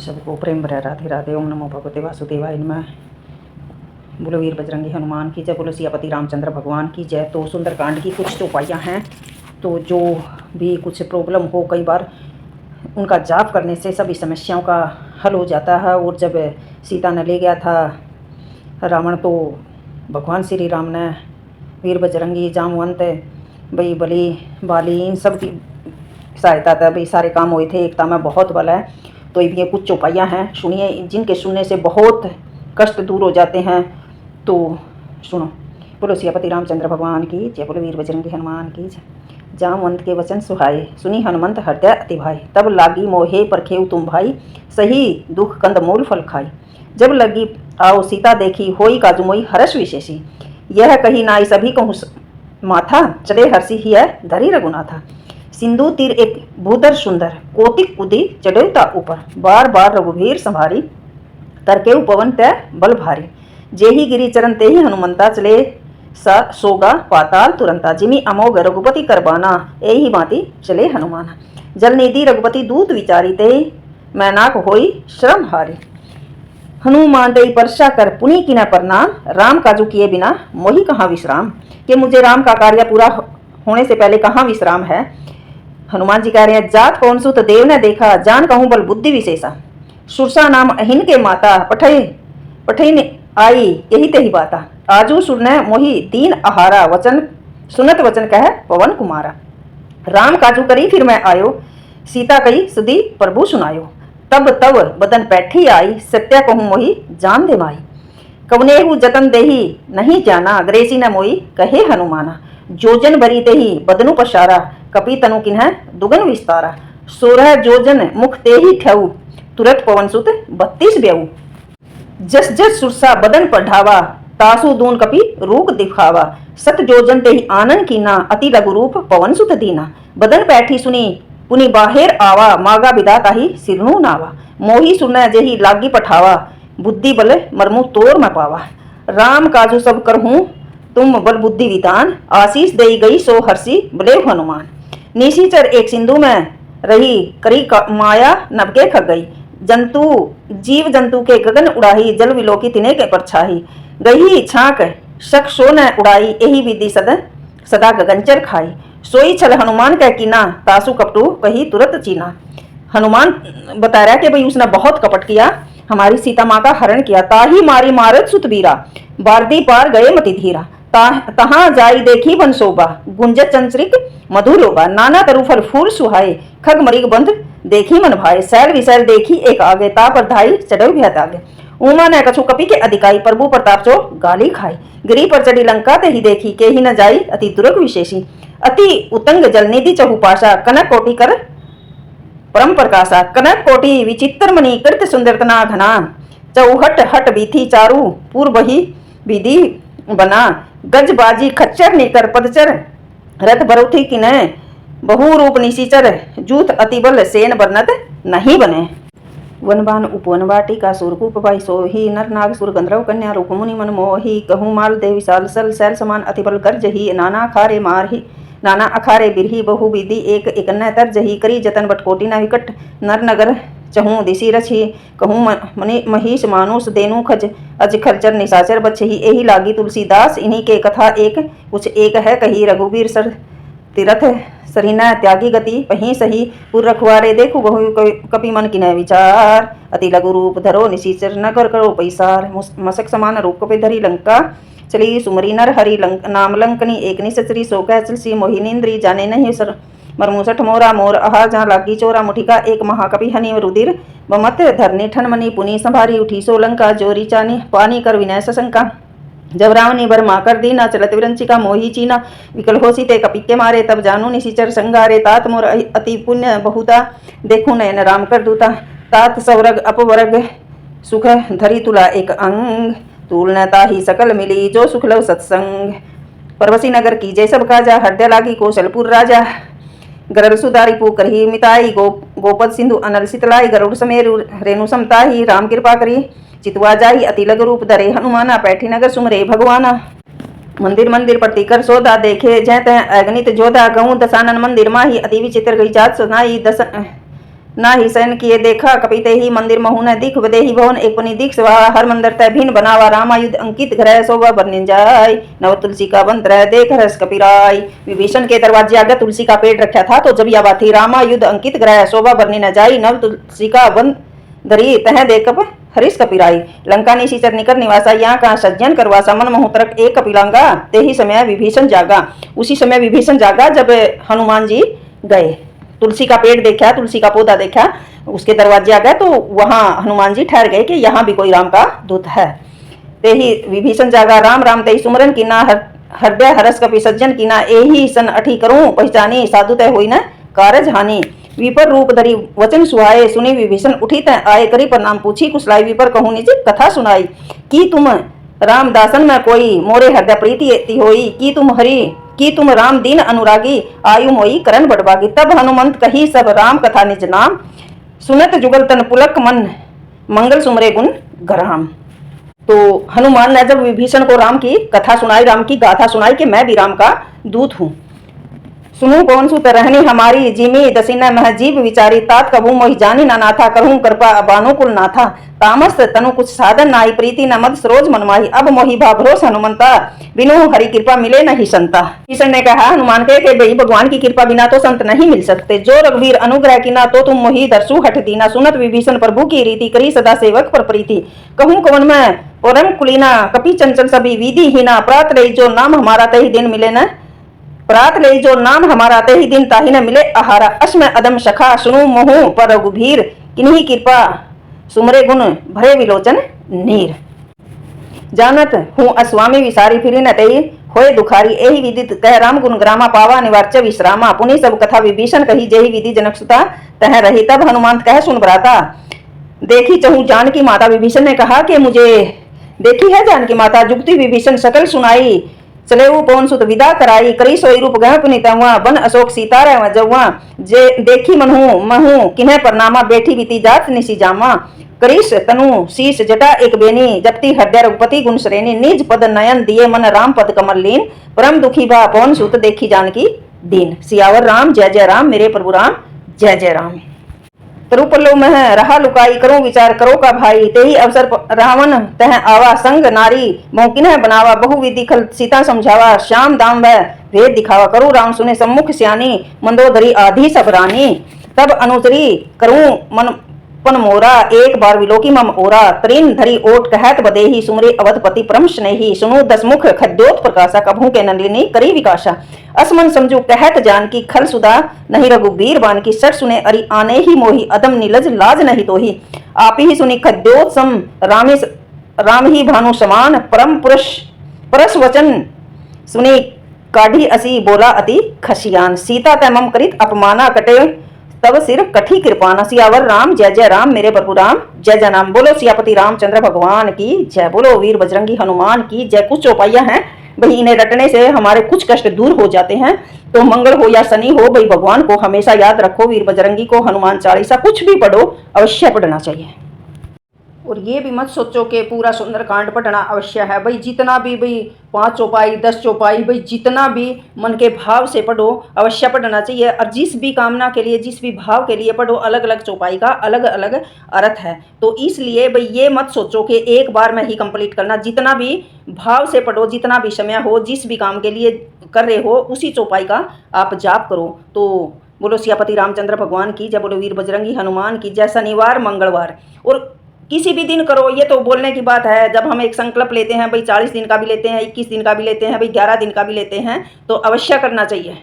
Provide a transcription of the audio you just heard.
सबको प्रेम भरा राधे राधे। ओम नमो भगवते वासुदेवाय नमः। बोलो वीर बजरंगी हनुमान की जय, बोलो सियापति रामचंद्र भगवान की जय। तो सुंदरकांड की कुछ चौपाइयाँ हैं, तो जो भी कुछ प्रॉब्लम हो कई बार उनका जाप करने से सभी समस्याओं का हल हो जाता है। और जब सीता ने ले गया था रावण, तो भगवान श्री राम ने वीर बजरंगी जामवंत भाई बली बाली इन सब की सहायता था, भाई सारे काम हुए थे। एकता में बहुत बल है। तो ये कुछ चौपाइयाँ हैं, सुनिए, जिनके सुनने से बहुत कष्ट दूर हो जाते हैं। तो सुनो। बोलो सियापति रामचंद्र भगवान की जय, बोलो वीर बजरंगी हनुमान की जय। जामवंत के वचन सुहाए, सुनी हनुमंत हृदय अति भाई। तब लागी मोहे परखेउ तुम भाई, सही दुख कंद मूल फल खाई। जब लगी आओ सीता देखी, होई काजु मोई हर्ष विशेषी। यह कही नाई सभी कहूँ माथा, चले हर्षि ही है धरी रघुनाथा। सिंधु तीर एक भूधर सुंदर, कोतिक कुदी चढ़ेता ऊपर। बार बार रघुवीर संभारी, तरके पवन तय बल भारी। जेहि गिरी चरण ते ही हनुमंता, चले सा सोगा पाताल तुरंता। जिमि अमोघ रघुपति करबाना, एहि भांति चले हनुमाना। जल निधि रघुपति दूत विचारी, ते मैनाक होई श्रम हारी। हनुमान दई वर्षा कर पुनि किना प्रणाम, राम काजू किए बिना मोहि कहाँ विश्राम। कि मुझे राम का कार्य पूरा होने से पहले कहाँ विश्राम है। हनुमान जी कह रहे हैं, जात कौन सुत देव ने देखा, जान कहूँ बल बुद्धि विशेषा। सुरसा नाम अहिन के माता, पठई ने आई यही तेही बाता। आजू सुरने मोहि दीन आहारा, वचन सुनत वचन कह पवन कुमारा। राम काजू करी फिर मैं आयो, सीता कही सुधी प्रभु सुनायो। तब तब बदन पैठी आई, सत्य कहूँ मोहि जान दे माई। कवनेहु जतन देही नहीं जाना, ग्रेसी न मोई कहे हनुमाना। जोजन बरी तेही बदनु पसारा, कपि तनु किन्ह दुगन विस्तारा। 16 जोजन मुख तेही ठऊ, तुरत पवन सुत 32 बेऊ। जस जस सुरसा बदन पढ़ावा, तासु दून कपि रूप दिखावा। 7 जोजन तेही आनन कीना, अति लघु रूप पवन सुत दीना। बदन पैठी सुनी पुनि बाहेर आवा, मागा विदा ताही सिरनु नावा। मोही सुन जेही लागी पठावा, बुद्धि बल मरमु तोर मैं पावा। राम काजू सब करहूँ तुम बल बुद्धि विधान, आशीष देई गई सो हर्षि बलेव हनुमान। निशिचर एक सिंधु में रही, करी माया नभके खग गई। जंतु जीव जंतु के गगन उड़ाही, जल विलोकी तिने के परछाही। गही छाक शक सो न उड़ाई, यही विधि सदा गगनचर खाई। सोई छल हनुमान कह कीना, तासु कपटू कही तुरत चीना। हनुमान बता रहा कि भाई उसने बहुत कपट किया, हमारी सीता माँ का हरण किया। ताही मारी मारत सुतबीरा, बारदी पार गए मति धीरा। तहाँ जाई देखी बन शोभा, गुंजत चंचरिक मधुरोबा। नाना तरु फल फूल सुहाए, खग मरीग बंध देखी मन भाए। सैल विसैल देखी एक आगे, ता पर धाई चढ़ो भ्यात आगे। उमा ने कछु कपि के अधिकाई, प्रभु प्रताप चो गाली खाई। गिरी पर चढ़ी लंका ते ही देखी, के ही न जाई अति दुर्ग विशेषी। अति उतंग जल निधि चहुपाशा, कनक कोटि कर परम प्रकाशा। कनक कोटि विचित्र मणि, कृत सुंदरतना घना। चौहट हट बीथी चारु, पूर्व ही विधि बना। गज बाजी खच्चर निकर, पदचर रथ बरौथी किने। बहु रूप निशिचर, जूथ अतिबल सेन बरनत नहीं बने। वनबान उपवन वाटिका, सूरकूप बाई सोही। नर नाग सुर गंधर्व कन्या, रूप मुनि मन मोही। कहूँ माल देवी साल सल, सैल समान अतिबल गर्ज ही। नाना खारे मारही, नाना अखारे बिरही। बहु विधि एक एकन्या तर्जही, करी जतन बटकोटी न विकट। नर नगर चहूँ दिशी रछी, कहूँ महिष मानुष देनु खज। अज खलचर निशाचर बछही, एही लागी तुलसीदास। इन्हीं के कथा एक कुछ एक है कही। रघुवीर सर तीरथ सरिना त्यागी गति, पही सही पुर रखवारे। देखो बहु कपि मन किनय विचार, अति लघु रूप धरो निशिचर न कर करो पैसार। मसक समान रूप कपि धरी लंका, चली सुमरी नर हरि नाम लंकनी। एक निशचरी सो कह चलसी, मोहिनीन्द्री जाने नहीं सर। मरमुसठ मोरा मोर आहा, जहाँ लागी चोरा मुठिका। एक महाकपि हनि रुधिर बमत धरनी ठनमनी। पुनि संभारी उठी सो लंका, जोरी चानी पानी कर विनय सशंका। जब रावणी बर माकर दीना, चलत विरंचिका मोही चीना। विकल होसी ते कपि के मारे, तब जानू निशिचर संगारे। तात मोर अति पुण्य बहुता, देखू नयन राम कर दूता। तात सवरग अपवरग, सुख धरी तुला एक अंग। तुलना ताही सकल मिली, जो सुख लव सत्संग। परवसी नगर की जय सब काजा, हृदय लागी कौशलपुर राजा। गरल सुधारी पुकरही मिताई, गोपद सिंधु अनल शीतलाई। गरुड़ समेरु रेणु समताही, राम कृपा करी चितवा जाही। अति लघु रूप धरे हनुमाना, पैठी नगर सुमरे भगवाना। मंदिर मंदिर प्रति कर सोदा, देखे जय तह अगणित जोधा। गऊ दसानन मंदिर माही, अति विचित्र गई जात सुनाई। ना ही सैन किए देखा कपिते ही मंदिर महु न दिख बदेही भवन एक पनी दिख सवा हर मंदिर तय भिन्न बनावा रामायुध अंकित ग्रह शोभा बरनिन जाय नव तुलसी का बंत रह देख रस कपिराय। विभीषण के दरवाजे आगे तुलसी का पेड़ रखा था, तो जब यह बात थी रामायुध अंकित ग्रह शोभा बरनी न जाई नव तुलसी का बंत धरी तह देख हरीश कपिराई। लंका ने सीचर निकर निवासा यहाँ कहाँ सज्जन करवासा मन महूतरक एक कपिलांगा ते ही समय विभीषण जागा। उसी समय विभीषण जागा जब हनुमान जी गए, तुलसी का पेड़ देखा, तुलसी का पौधा देखा, उसके दरवाजे आ गए, तो वहां हनुमान जी ठहर गए कि यहाँ भी कोई राम का दूत है। ते ही विभीषण जागा राम राम ते सुमरन की ना हृदय हरस कपि सज्जन की ना एही सन अठी करूं पहचानी साधु तय हुई न कारज हानि। विपर रूप धरी वचन सुहाए सुनी विभीषण उठी तय आए करी प्रणाम पूछी कुशलाई विपर कहूँ निज कथा सुनाई। की तुम रामदासन में कोई मोरे हृदय प्रीति होई की तुम राम दीन अनुरागी आयु मोई करण बड़बागी। तब हनुमंत कही सब राम कथा निज नाम सुनत जुगल तन पुलक मन मंगल सुमरे गुण गराम। तो हनुमान ने जब विभीषण को राम की कथा सुनाई, राम की गाथा सुनाई कि मैं भी राम का दूत हूँ। सुनू कौन सुत रहनी हमारी जिमी दसिना महजीव विचारी तात कबू मोहि जानी ना नाथा करहूं कृपा बानुकुल नाथा तामस तनु कुछ साधन नाई प्रीति न मद सरोज मनमाही अब मोहि भा भरोस हनुमंता बिनु हरि कृपा मिले नहीं संता। किशन ने कहा हनुमान के भाई भगवान की कृपा बिना तो संत नहीं मिल सकते। जो रघुवीर अनुग्रह की ना तो तुम मोहि दर्शु हट दीना सुनत विभीषण प्रभु की रीति करी सदा सेवक पर प्रीति कहूं कवन में परम कुलीना कपि चंचल सभी विधि हीना प्रात रही जो नाम हमारा तही दिन मिले न प्रात ले जो नाम हमारा ते ही दिन ताही न मिले आहारा अश्म अदम सखा सुनु मोहू पर रघुवीर किन्हीं कृपा सुमरे गुण भरे विलोचन नीर। जानत हूँ अस्वामी विसारी फिरी न तई होए दुखारी एही विदित कह राम गुण ग्रामा पावा निवार्च विश्रामा पुनि सब कथा विभीषण कही जेही विधि जनक सुता तह रही। तब हनुमान कह सुन भ्राता देखी चहु जानकी माता। विभीषण ने कहा कि मुझे देखी है जानकी माता। जुगती विभीषण सकल सुनाई चले पवन सुत विदा कराई करी सोई रूप गह पुनितवा बन अशोक सीता रह जवा जे देखी महू किन्ह परनामा बैठी बीती जात निसी जामा करीस तनु शीश जटा एक बेनी जपती हृदय रघुपति गुण श्रेणी निज पद नयन दिए मन राम पद कमल लीन परम दुखी भा पवन सुत देखी जानकी दीन। सियावर राम जय जय राम मेरे प्रभु राम जय जय राम। तरुपल्लो में रहा लुकाई करो विचार करो का भाई ते ही अवसर रावण तह आवा संग नारी मौकिन बनावा बहु विधि खल सीता समझावा श्याम दाम वह भेद दिखावा करो राम सुने सम्मुख सियानी मंदोदरी आधी सब रानी। तब अनुचरी करूं मन पन मोरा एक बार विलोकी मम ओरा तरीन धरी ओट कहत बदेही सुमरे अवधपति परम स्नेही सुनो दसमुख खद्योत प्रकाशा कभू के नंदिनी करी विकाशा असमन समझू कहत जान की खल सुधा नहीं रघुबीर बान की सट सुने अरि आने ही मोही अदम नीलज लाज नहीं तो ही आप ही सुनी खद्योत सम राम ही भानु समान परम पुरुष परस वचन सुनी काढ़ी असी बोला अति खसियान सीता तैमम करित अपमाना कटे तब सिर कठी कृपाना। सियावर राम जय जय राम मेरे प्रभु राम जय जय राम। बोलो सियापति रामचंद्र भगवान की जय। बोलो वीर बजरंगी हनुमान की जय। कुछ चौपाइयां हैं भाई, इन्हें रटने से हमारे कुछ कष्ट दूर हो जाते हैं। तो मंगल हो या शनि हो भाई, भगवान को हमेशा याद रखो। वीर बजरंगी को हनुमान चालीसा कुछ भी पढ़ो, अवश्य पढ़ना चाहिए। और ये भी मत सोचो कि पूरा सुंदरकांड पढ़ना अवश्य है भाई। जितना भी भाई 5 चौपाई 10 चौपाई भाई, जितना भी मन के भाव से पढ़ो, अवश्य पढ़ना चाहिए। और जिस भी कामना के लिए, जिस भी भाव के लिए पढ़ो, अलग अलग चौपाई का अलग अलग अर्थ है। तो इसलिए भाई ये मत सोचो कि एक बार में ही कंप्लीट करना। जितना भी भाव से पढ़ो, जितना भी समय हो, जिस भी काम के लिए कर रहे हो, उसी चौपाई का आप जाप करो। तो बोलो सियापति रामचंद्र भगवान की जय। बोलो वीर बजरंगी हनुमान की जय। शनिवार मंगलवार और किसी भी दिन करो, ये तो बोलने की बात है। जब हम एक संकल्प लेते हैं भाई, 40 दिन का भी लेते हैं, 21 दिन का भी लेते हैं भाई, 11 दिन का भी लेते हैं, तो अवश्य करना चाहिए।